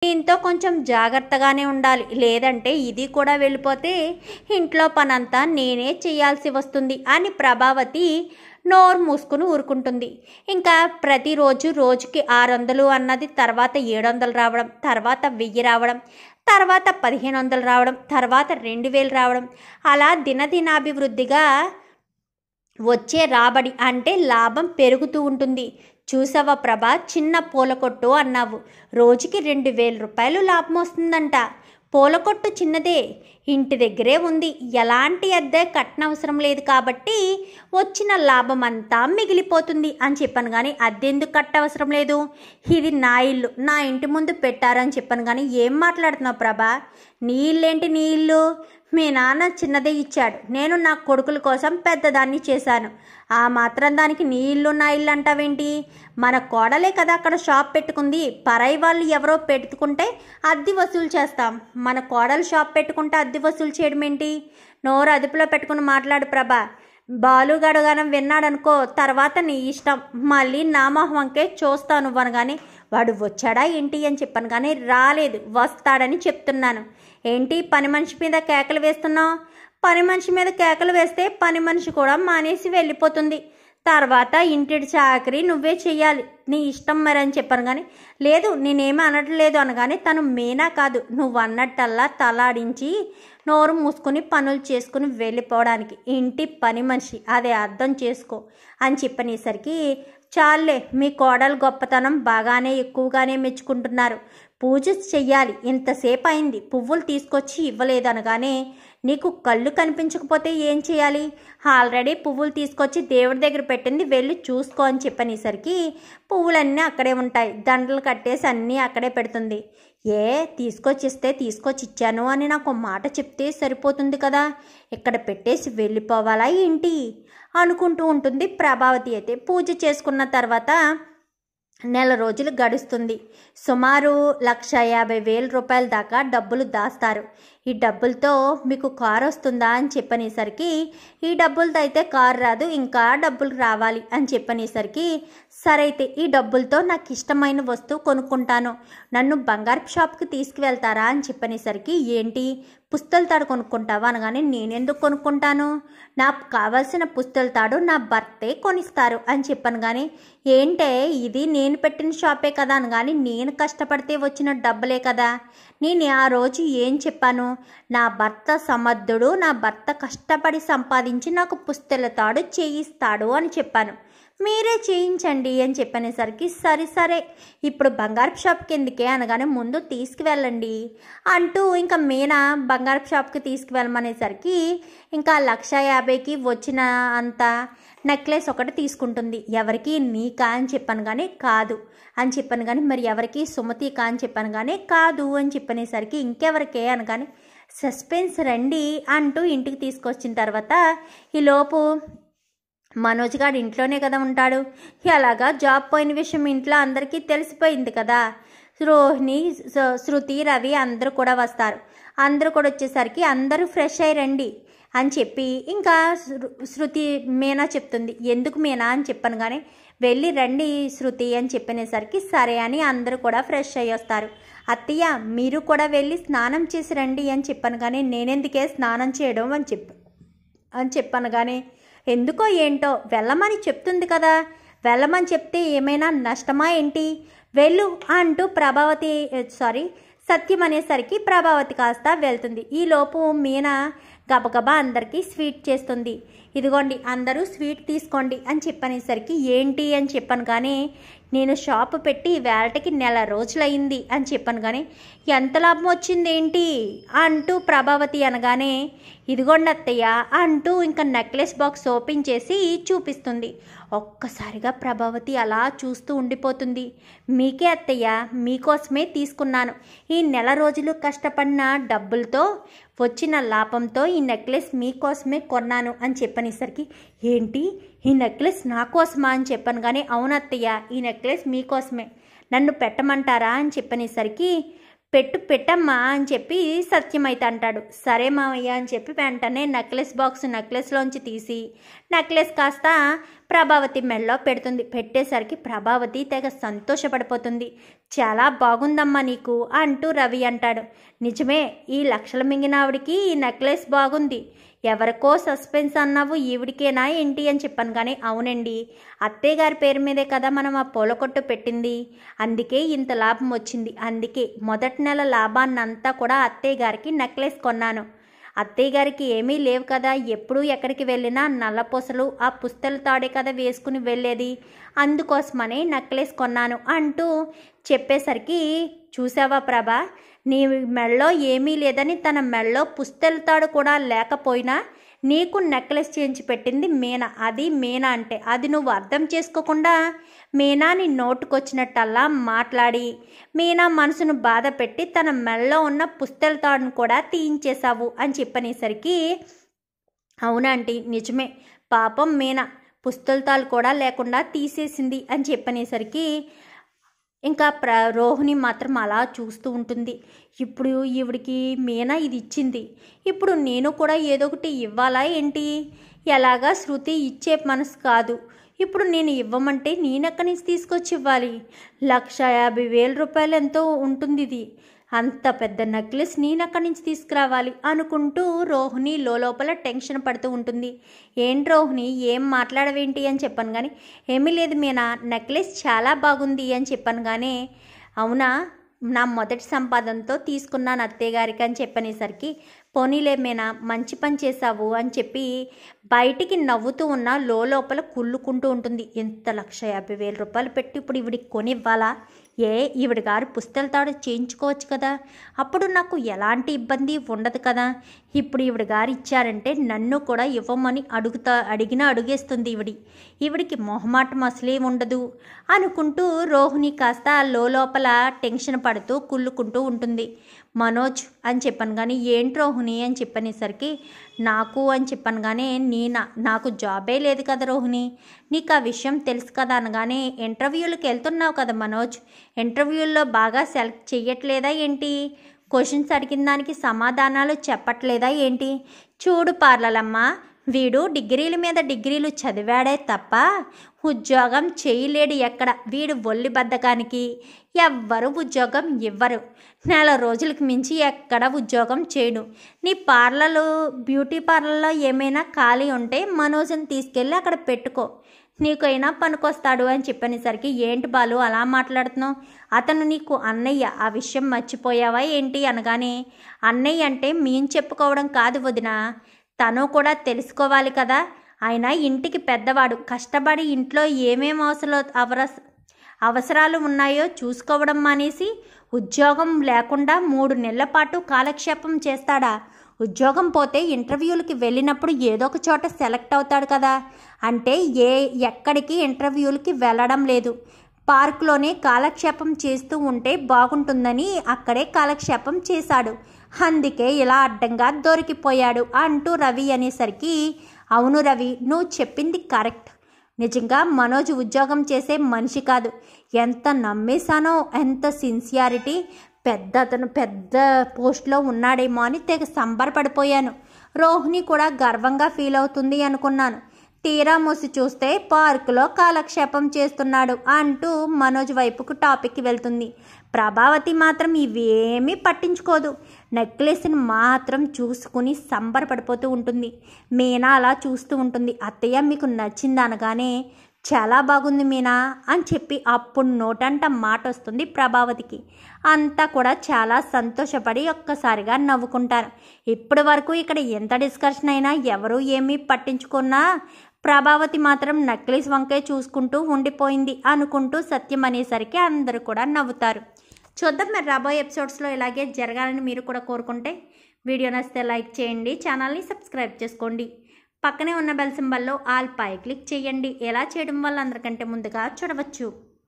దీంతో కొంచెం జాగ్రత్తగానే ఉండాలి, లేదంటే ఇది కూడా వెళ్ళిపోతే ఇంట్లో పనంతా నేనే చేయాల్సి వస్తుంది అని ప్రభావతి నోరు మూసుకుని ఊరుకుంటుంది. ఇంకా ప్రతిరోజు రోజుకి 600 అన్నది తర్వాత 700 రావడం, తర్వాత 1000 రావడం, తర్వాత 1500 రావడం, తర్వాత 2000 రావడం, అలా దినదినాభివృద్ధిగా వచ్చే రాబడి అంటే లాభం పెరుగుతూ ఉంటుంది. చూసావా ప్రభా, చిన్న పూల కొట్టు అన్నావు, రోజుకి 2000 రూపాయలు లాభం వస్తుందంట. పూల కొట్టు చిన్నదే, ఇంటి దగ్గరే ఉంది, ఎలాంటి అద్దె కట్టనవసరం లేదు కాబట్టి వచ్చిన లాభం అంతా మిగిలిపోతుంది అని చెప్పాను. కానీ అద్దెందుకు కట్టవసరం లేదు, ఇది నా ఇల్లు, నా ఇంటి ముందు పెట్టారని చెప్పాను. కానీ ఏం మాట్లాడుతున్నావు ప్రభా, నీ ఇల్లేంటి, నీ ఇల్లు మీ నాన్న చిన్నదే ఇచ్చాడు, నేను నా కొడుకుల కోసం పెద్దదాన్ని చేశాను, ఆ మాత్రం దానికి నీ ఇల్లు నా ఇల్లు అంటావేంటి? మన కోడలే కదా అక్కడ షాప్ పెట్టుకుంది, పరాయి వాళ్ళు ఎవరో పెట్టుకుంటే అద్దె వసూలు చేస్తాం, మన కోడలు షాప్ పెట్టుకుంటే అద్దె వసూలు చేయడం ఏంటి? నోరు అదుపులో పెట్టుకుని మాట్లాడు ప్రభా. బాలుగాడు గానం విన్నాడనుకో, తర్వాత నీ ఇష్టం, మళ్ళీ నా మొహంకే చూస్తాను అనగానే వాడు వచ్చాడా ఏంటి అని చెప్పాను. కానీ రాలేదు, వస్తాడని చెప్తున్నాను. ఏంటి పని మనిషి మీద కేకలు వేస్తున్నావు? పని మనిషి మీద కేకలు వేస్తే పని మనిషి కూడా మానేసి వెళ్ళిపోతుంది, తర్వాత ఇంటి చాకరీ నువ్వే చెయ్యాలి, నీ ఇష్టం మరి అని చెప్పాను. కానీ లేదు నేనేమీ అనట్లేదు అనగానే తను మీనా కాదు, నువ్వు అన్నట్టల్లా తలాడించి నోరు మూసుకుని పనులు చేసుకుని వెళ్ళిపోవడానికి ఇంటి పని మనిషి, అదే అర్థం చేసుకో అని చెప్పనేసరికి చాలే, మీ కోడలు గొప్పతనం బాగానే ఎక్కువగానే మెచ్చుకుంటున్నారు, పూజ చెయ్యాలి, ఇంతసేపు అయింది పువ్వులు తీసుకొచ్చి ఇవ్వలేదు అనగానే నీకు కళ్ళు కనిపించకపోతే ఏం చేయాలి, ఆల్రెడీ పువ్వులు తీసుకొచ్చి దేవుడి దగ్గర పెట్టింది వెళ్ళి చూసుకో అని చెప్పనేసరికి పువ్వులన్నీ అక్కడే ఉంటాయి, దండలు కట్టేసి అన్నీ అక్కడే పెడుతుంది. ఏ తీసుకొచ్చిస్తే తీసుకొచ్చి ఇచ్చాను అని నాకు మాట చెప్తే సరిపోతుంది కదా, ఇక్కడ పెట్టేసి వెళ్ళిపోవాలా ఏంటి అనుకుంటూ ఉంటుంది ప్రభావతి. అయితే పూజ చేసుకున్న తర్వాత నెల రోజులు గడుస్తుంది. సుమారు 1,50,000 రూపాయల దాకా డబ్బులు దాస్తారు. ఈ డబ్బులతో మీకు కారు వస్తుందా అని చెప్పనేసరికి ఈ డబ్బులతో అయితే కారు రాదు, ఇంకా డబ్బులు రావాలి అని చెప్పనేసరికి సరే అయితే ఈ డబ్బులతో నాకు ఇష్టమైన వస్తువు కొనుక్కుంటాను, నన్ను బంగారు షాప్కి తీసుకువెళ్తారా అని చెప్పనేసరికి ఏంటి పుస్తల తాడు కొనుక్కుంటావా అనగానే నేనెందుకు కొనుక్కుంటాను, నాకు కావాల్సిన పుస్తల తాడు నా భర్తే కొనిస్తారు అని చెప్పాను. కానీ ఏంటే ఇది నేను పెట్టిన షాపే కదా అనగాని నేను కష్టపడితే వచ్చిన డబ్బులే కదా, నేను ఆ రోజు ఏం చెప్పాను, నా భర్త సమర్థుడు, నా భర్త కష్టపడి సంపాదించి నాకు పుస్తల తాడు చేయిస్తాడు అని చెప్పాను, మీరే చేయించండి అని చెప్పనేసరికి సరే ఇప్పుడు బంగారు షాప్కి ఎందుకే అనగానే ముందు తీసుకువెళ్ళండి అంటూ ఇంకా మీనా బంగారు షాప్కి తీసుకువెళ్ళమనేసరికి ఇంకా 1,50,000కి వచ్చిన అంత నెక్లెస్ ఒకటి తీసుకుంటుంది. ఎవరికి నీకా అని చెప్పాను కానీ కాదు అని చెప్పాను. కానీ మరి ఎవరికి సుమతికా అని చెప్పాను కానీ కాదు అని చెప్పనేసరికి ఇంకెవరికే అనగానే సస్పెన్స్ రండి అంటూ ఇంటికి తీసుకొచ్చిన తర్వాత ఈలోపు మనోజ్ గారు ఇంట్లోనే కదా ఉంటాడు, అలాగా జాబ్ పోయిన విషయం ఇంట్లో అందరికీ తెలిసిపోయింది కదా. రోహిణి, శృతి, రవి అందరూ కూడా వస్తారు. అందరూ కూడా వచ్చేసరికి అందరూ ఫ్రెష్ అయ్యి రండి అని చెప్పి ఇంకా శృతి మీనా చెప్తుంది. ఎందుకు మీనా అని చెప్పాను కానీ వెళ్ళి రండి శృతి అని చెప్పనేసరికి సరే అని అందరూ కూడా ఫ్రెష్ అయ్యి వస్తారు. అత్తయ్య మీరు కూడా వెళ్ళి స్నానం చేసి రండి అని చెప్పాను కానీ నేనెందుకే స్నానం చేయడం అని చెప్పాను. కానీ ఎందుకో ఏంటో వెళ్ళమని చెప్తుంది కదా, వెళ్ళమని చెప్తే ఏమైనా నష్టమా ఏంటి, వెళ్ళు అంటూ సత్యం అనేసరికి ప్రభావతి కాస్త వెళ్తుంది. ఈలోపు మీనా గబగబా అందరికీ స్వీట్ చేస్తుంది. ఇదిగోండి అందరూ స్వీట్ తీసుకోండి అని చెప్పనేసరికి ఏంటి అని చెప్పాను. కానీ నేను షాపు పెట్టి వేళటికి నెల రోజులైంది అని చెప్పాను. కానీ ఎంత లాభం వచ్చింది ఏంటి అంటూ ప్రభావతి అనగానే ఇదిగోండి అత్తయ్య అంటూ ఇంకా నెక్లెస్ బాక్స్ ఓపెన్ చేసి చూపిస్తుంది. ఒక్కసారిగా ప్రభావతి అలా చూస్తూ ఉండిపోతుంది. మీకే అత్తయ్య, మీకోసమే తీసుకున్నాను, ఈ నెల రోజులు కష్టపడిన డబ్బులతో వచ్చిన లాభంతో ఈ నెక్లెస్ మీకోసమే కొన్నాను అని చెప్పనేసరికి ఏంటి ఈ నెక్లెస్ నా కోసమా అని చెప్పాను. కానీ అవునత్తయ్య ఈ నెక్లెస్ మీకోసమే, నన్ను పెట్టమంటారా అని చెప్పనేసరికి పెట్టమ్మా అని చెప్పి సత్యమైతే అంటాడు. సరే మావయ్య అని చెప్పి వెంటనే నెక్లెస్ బాక్స్ నెక్లెస్లోంచి తీసి నెక్లెస్ కాస్త ప్రభావతి మెడలో పెడుతుంది. పెట్టేసరికి ప్రభావతి తెగ సంతోషపడిపోతుంది. చాలా బాగుందమ్మా నీకు అంటూ రవి అంటాడు. నిజమే, ఈ లక్షల మింగిన ఆవిడికి ఈ నెక్లెస్ బాగుంది. ఎవరికో సస్పెన్స్ అన్నావు, ఈవిడికేనా ఏంటి అని చెప్పాను. కానీ అవునండి, అత్తయ్య గారి పేరు మీదే కదా మనం ఆ పూల కొట్టు పెట్టింది, అందుకే ఇంత లాభం వచ్చింది. అందుకే మొదటి నెల లాభాన్నంతా కూడా అత్తయ్య గారికి నెక్లెస్ కొన్నాను. అత్తయ్య గారికి ఏమీ లేవు కదా, ఎప్పుడూ ఎక్కడికి వెళ్ళినా నల్లపూసలు ఆ పుస్తల తాడే కదా వేసుకుని వెళ్ళేది, అందుకోసమనే నెక్లెస్ కొన్నాను అంటూ చెప్పేసరికి, చూసావా ప్రభా, నీ మెడలో ఏమీ లేదని తన మెడలో పుస్తల తాడు కూడా లేకపోయినా నీకు నెక్లెస్ చేయించి పెట్టింది మీనా. అది మీనా అంటే అది నువ్వు అర్థం చేసుకోకుండా మీనాని నోటుకొచ్చినట్టల్లా మాట్లాడి మీనా మనసును బాధ పెట్టి తన మెడలో ఉన్న పుస్తల తాడును కూడా తీయించేశావు అని చెప్పనేసరికి, అవునంటీ నిజమే, పాపం మీనా పుస్తల తాడు కూడా లేకుండా తీసేసింది అని చెప్పనేసరికి ఇంకా రోహిణి మాత్రం అలా చూస్తూ ఉంటుంది. ఇప్పుడు ఈవిడికి మీనా ఇది ఇచ్చింది, ఇప్పుడు నేను కూడా ఏదో ఒకటి ఇవ్వాలా ఏంటి? ఎలాగా శృతి ఇచ్చే మనసు కాదు, ఇప్పుడు నేను ఇవ్వమంటే నేనెక్కడి నుంచి తీసుకొచ్చి ఇవ్వాలి? 1,50,000 రూపాయలు ఎంతో ఉంటుంది ఇది, అంత పెద్ద నెక్లెస్ నేనెక్కడి నుంచి తీసుకురావాలి అనుకుంటూ రోహిణి లోపల టెన్షన్ పడుతూ ఉంటుంది. ఏంటి రోహిణి, ఏం మాట్లాడవేంటి అని చెప్పాను. కానీ ఏమీ లేదు మీనా, నెక్లెస్ చాలా బాగుంది అని చెప్పాను. కానీ అవునా, నా మొదటి సంపాదనతో తీసుకున్నాను అత్తయ్య గారికి అని చెప్పనేసరికి, పోనీలే మీనా, మంచి పని చేశావు అని చెప్పి బయటికి నవ్వుతూ ఉన్న లోపల కుళ్ళుకుంటూ ఉంటుంది. ఎంత 1,50,000 రూపాయలు పెట్టి ఇప్పుడు ఈవిడికి కొనివ్వాలా? ఈవిడ గారు పుస్తల తాడు చేయించుకోవచ్చు కదా, అప్పుడు నాకు ఎలాంటి ఇబ్బంది ఉండదు కదా. ఇప్పుడు ఈవిడ గారు ఇచ్చారంటే నన్ను కూడా ఇవ్వమని అడిగినా అడుగేస్తుంది ఈవిడికి మొహమాటం అసలే ఉండదు అనుకుంటూ రోహిణి కాస్త లోపల టెన్షన్ పడుతూ కుళ్ళుకుంటూ ఉంటుంది. మనోజ్ అని చెప్పాను. కానీ ఏంటి రోహిణి అని చెప్పనేసరికి, నాకు అని చెప్పాను. కానీ నాకు జాబే లేదు కదా రోహిణి, నీకు ఆ విషయం తెలుసు కదా అనగానే, ఇంటర్వ్యూలకు వెళ్తున్నావు కదా మనోజ్, ఇంటర్వ్యూల్లో బాగా సెలెక్ట్ చెయ్యట్లేదా ఏంటి? క్వశ్చన్స్ అడిగిన దానికి సమాధానాలు చెప్పట్లేదా ఏంటి? చూడు పార్లలమ్మ, వీడు డిగ్రీల మీద డిగ్రీలు చదివాడే తప్ప ఉద్యోగం చేయలేడు ఎక్కడ. వీడు ఒళ్ళు బద్ధకానికి ఎవ్వరు ఉద్యోగం ఇవ్వరు, నెల రోజులకి మించి ఎక్కడ ఉద్యోగం చేయడు. నీ బ్యూటీ పార్లర్లో ఏమైనా ఖాళీ ఉంటే మనోజ్ని తీసుకెళ్ళి అక్కడ పెట్టుకో, నీకైనా పనికొస్తాడు అని చెప్పనేసరికి, ఏంటి బాలు అలా మాట్లాడుతున్నావు, అతను నీకు అన్నయ్య, ఆ విషయం మర్చిపోయావా ఏంటి అనగానే, అన్నయ్య అంటే మేము చెప్పుకోవడం కాదు వదిన, తను కూడా తెలుసుకోవాలి కదా, ఆయన ఇంటికి పెద్దవాడు, కష్టపడి ఇంట్లో ఏమేం అవసరాలు ఉన్నాయో చూసుకోవడం మానేసి ఉద్యోగం లేకుండా 3 నెలల పాటు కాలక్షేపం చేస్తాడా? ఉద్యోగం పోతే ఇంటర్వ్యూలకి వెళ్ళినప్పుడు ఏదో ఒక చోట సెలెక్ట్ అవుతాడు కదా, అంటే ఎక్కడికి ఇంటర్వ్యూలకి వెళ్ళడం లేదు, పార్కులోనే కాలక్షేపం చేస్తూ ఉంటే బాగుంటుందని అక్కడే కాలక్షేపం చేశాడు, అందుకే ఇలా అడ్డంగా దొరికిపోయాడు అంటూ రవి అనేసరికి, అవును రవి, నువ్వు చెప్పింది కరెక్ట్, నిజంగా మనోజ్ ఉద్యోగం చేసే మనిషి కాదు, ఎంత నమ్మేశానో, ఎంత సిన్సియారిటీ, అతను పెద్ద పోస్ట్లో ఉన్నాడేమో అని తెగ సంబరపడిపోయాను. రోహిణి కూడా గర్వంగా ఫీల్ అవుతుంది అనుకున్నాను, తీరా మూసి చూస్తే పార్కులో కాలక్షేపం చేస్తున్నాడు అంటూ మనోజ్ వైపుకు టాపిక్కి వెళ్తుంది. ప్రభావతి మాత్రం ఇవేమీ పట్టించుకోదు, నెక్లెస్ని మాత్రం చూసుకుని సంబరపడిపోతూ ఉంటుంది. మీనా అలా చూస్తూ ఉంటుంది. అత్తయ్య మీకు నచ్చింది అనగానే, చాలా బాగుంది మీనా అని చెప్పి అప్పుడు నోటంట మాట వస్తుంది ప్రభావతికి. అంతా కూడా చాలా సంతోషపడి ఒక్కసారిగా నవ్వుకుంటారు. ఇప్పటి వరకు ఇక్కడ ఎంత డిస్కషన్ అయినా ఎవరు ఏమీ పట్టించుకున్నా ప్రభావతి మాత్రం నెక్లెస్ వంకే చూసుకుంటూ ఉండిపోయింది అనుకుంటూ సత్యం అనేసరికి అందరూ కూడా నవ్వుతారు. చూద్దాం మరి రాబోయే ఎపిసోడ్స్లో ఇలాగే జరగాలని మీరు కూడా కోరుకుంటే వీడియో నచ్చితే లైక్ చేయండి, ఛానల్ని సబ్స్క్రైబ్ చేసుకోండి, పక్కనే ఉన్న బెల్ సింబల్లో ఆల్ పై క్లిక్ చేయండి. ఎలా చేయడం వల్ల అందరికంటే ముందుగా చూడవచ్చు.